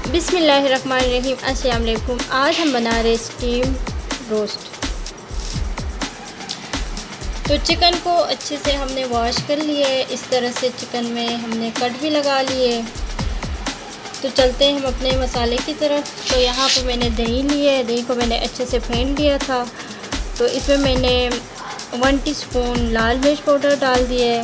बिस्मिल्लाहिर्रहमानिर्रहीम। अस्सलाम वालेकुम। आज हम बना रहे स्टीम रोस्ट। तो चिकन को अच्छे से हमने वॉश कर लिए। इस तरह से चिकन में हमने कट भी लगा लिए। तो चलते हैं हम अपने मसाले की तरफ। तो यहाँ पर मैंने दही ली है। दही को मैंने अच्छे से फेंट लिया था। तो इसमें मैंने 1 टीस्पून लाल मिर्च पाउडर डाल दिया है,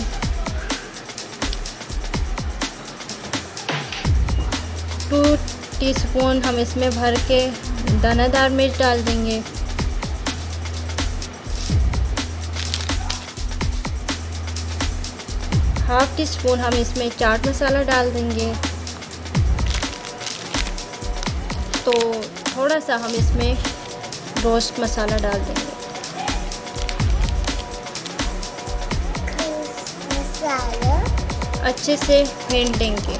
2 टीस्पून हम इसमें भर के दानादार मिर्च डाल देंगे, हाफ टी स्पून हम इसमें चाट मसाला डाल देंगे। तो थोड़ा सा हम इसमें रोस्ट मसाला डाल देंगे। अच्छे से फेंट देंगे।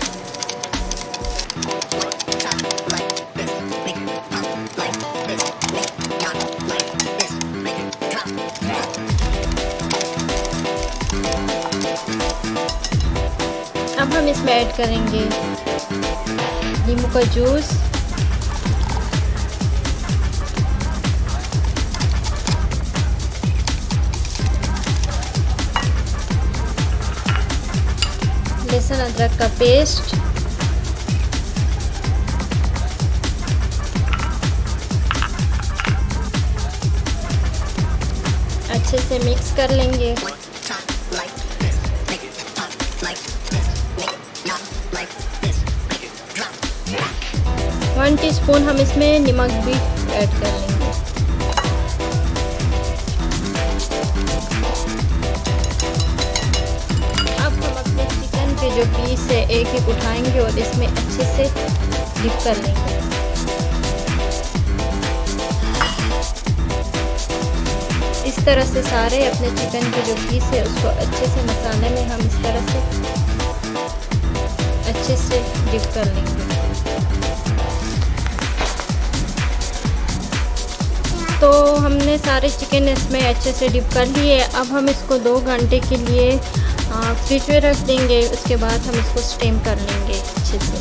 अब हम इसमें ऐड करेंगे नींबू का जूस, लहसुन अदरक का पेस्ट, अच्छे से मिक्स कर लेंगे। वन टीस्पून हम इसमें नमक भी ऐड कर लेंगे। अब हम अपने चिकन के जो पीस है एक एक उठाएंगे और इसमें अच्छे से डिप कर लेंगे। इस तरह से सारे अपने चिकन के जो पीस है उसको अच्छे से मसाले में हम इस तरह से अच्छे से डिप कर लेंगे। तो हमने सारे चिकन इसमें अच्छे से डिप कर लिए। अब हम इसको 2 घंटे के लिए फ्रिज में रख देंगे। उसके बाद हम इसको स्टीम कर लेंगे अच्छे से।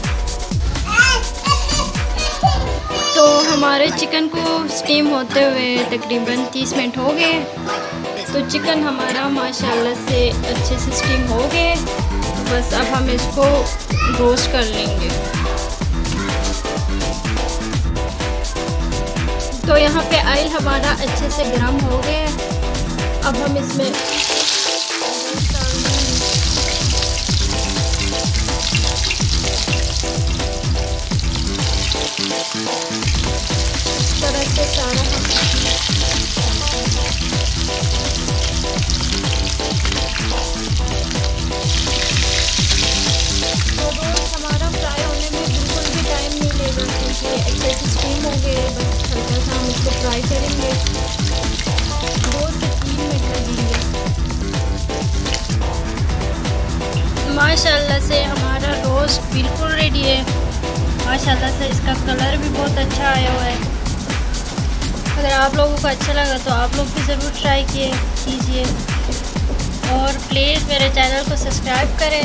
तो हमारे चिकन को स्टीम होते हुए तकरीबन 30 मिनट हो गए। तो चिकन हमारा माशाल्लाह से अच्छे से स्टीम हो गए। बस अब हम इसको रोस्ट कर लेंगे। तो यहाँ पे ऑयल हमारा अच्छे से गर्म हो गया है। अब हम इसमें इस तरह से सारा तो रोस्ट हमारा फ्राई होने में बिल्कुल भी टाइम नहीं लेगा, क्योंकि अच्छे से स्टीम हो गए। बस हल्का सा हम इसको फ्राई करेंगे, 2 से 3 मिनट लगेंगे। माशाल्लाह से हमारा रोस्ट बिल्कुल रेडी है। माशाल्लाह से इसका कलर भी बहुत अच्छा आया हुआ है। अगर आप लोगों को अच्छा लगा तो आप लोग भी ज़रूर ट्राई कीजिए और प्लीज़ मेरे चैनल को सब्सक्राइब करें,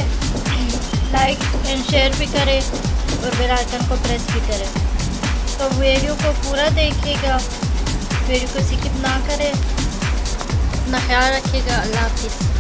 लाइक एंड शेयर भी करें और बेल आइकन को प्रेस भी करें। तो वीडियो को पूरा देखिएगा, वीडियो को स्किप ना करें। अपना ख्याल रखिएगा। अल्लाह हाफिज़।